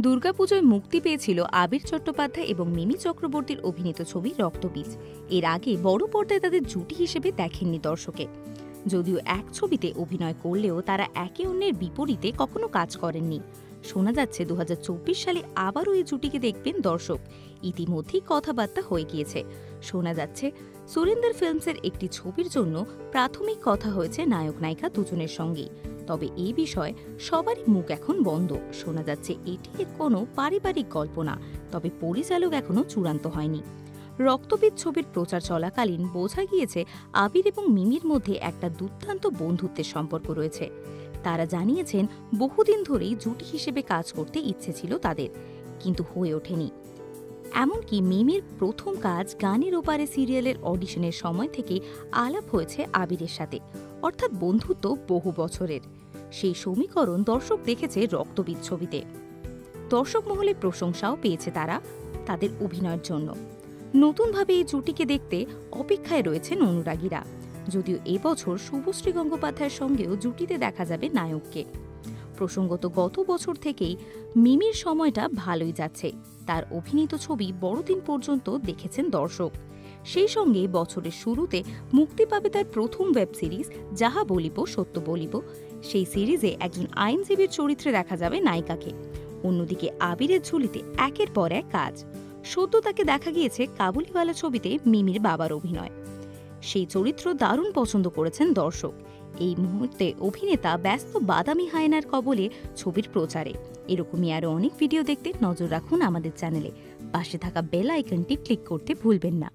দুর্গাপুজোয় মুক্তি পেয়েছিল আবির চট্টোপাধ্যায় এবং মিমি চক্রবর্তীর অভিনীত ছবি রক্তবীজ। এর আগে বড় পর্দায় তাদের জুটি হিসেবে দেখেননি দর্শকে। যদিও এক ছবিতে অভিনয় করলেও তারা একে অন্যের বিপরীতে কখনো কাজ করেননি। শোনা যাচ্ছে 2024 সালে আবারও এই জুটিকে দেখবেন দর্শক। ইতিমধ্যেই কথাবার্তা হয়ে গিয়েছে। শোনা যাচ্ছে সুরিন্দর ফিল্মসের একটি ছবির জন্য প্রাথমিক কথা হয়েছে নায়ক নায়িকা দুজনের সঙ্গে। তবে এই বিষয়ে সবারই মুখ এখন বন্ধ। শোনা যাচ্ছে এটি কোনো পারিবারিক গল্প না, তবে পরিচালক এখনো চূড়ান্ত হয়নি। রক্তবীজ ছবির প্রচার চলাকালীন বোঝা গিয়েছে আবির এবং মিমির মধ্যে একটা দুর্দান্ত বন্ধুত্বের সম্পর্ক রয়েছে। তারা জানিয়েছেন বহুদিন ধরেই জুটি হিসেবে কাজ করতে ইচ্ছে ছিল তাদের, কিন্তু হয়ে ওঠেনি। এমনকি মিমির প্রথম কাজ গানের ওপারে সিরিয়ালের অডিশনের সময় থেকে আলাপ হয়েছে আবিরের সাথে, অর্থাৎ বন্ধুত্ব বহু বছরের। সেই সমীকরণ দর্শক দেখেছে রক্তবীজ ছবিতে। দর্শক মহলে প্রশংসাও পেয়েছে তারা তাদের অভিনয়ের জন্য। নতুনভাবে এই জুটিকে দেখতে অপেক্ষায় রয়েছেন অনুরাগীরা। যদিও এবছর শুভশ্রী গঙ্গোপাধ্যায়ের সঙ্গেও জুটিতে দেখা যাবে নায়ককে। প্রসঙ্গত গত বছর থেকেই মিমির সময়টা ভালোই যাচ্ছে। তার অভিনীত ছবি বড়দিন পর্যন্ত দেখেছেন দর্শক। সেই সঙ্গে বছরের শুরুতে মুক্তি পাবে তার প্রথম ওয়েব সিরিজ যাহা বলিব সত্য বলিব। সেই সিরিজে একজন আইনজীবীর চরিত্রে দেখা যাবে নায়িকাকে। অন্যদিকে আবিরের ঝুলিতে একের পর এক কাজ। সদ্য তাকে দেখা গিয়েছে কাবুলিওয়ালা ছবিতে মিমির বাবার অভিনয়। সেই চরিত্র দারুণ পছন্দ করেছেন দর্শক। এই মুহূর্তে অভিনেতা ব্যস্ত বাদামি হায়নার কবলে ছবির প্রচারে। এরকমই আরও অনেক ভিডিও দেখতে নজর রাখুন আমাদের চ্যানেলে। পাশে থাকা বেল আইকনটি ক্লিক করতে ভুলবেন না।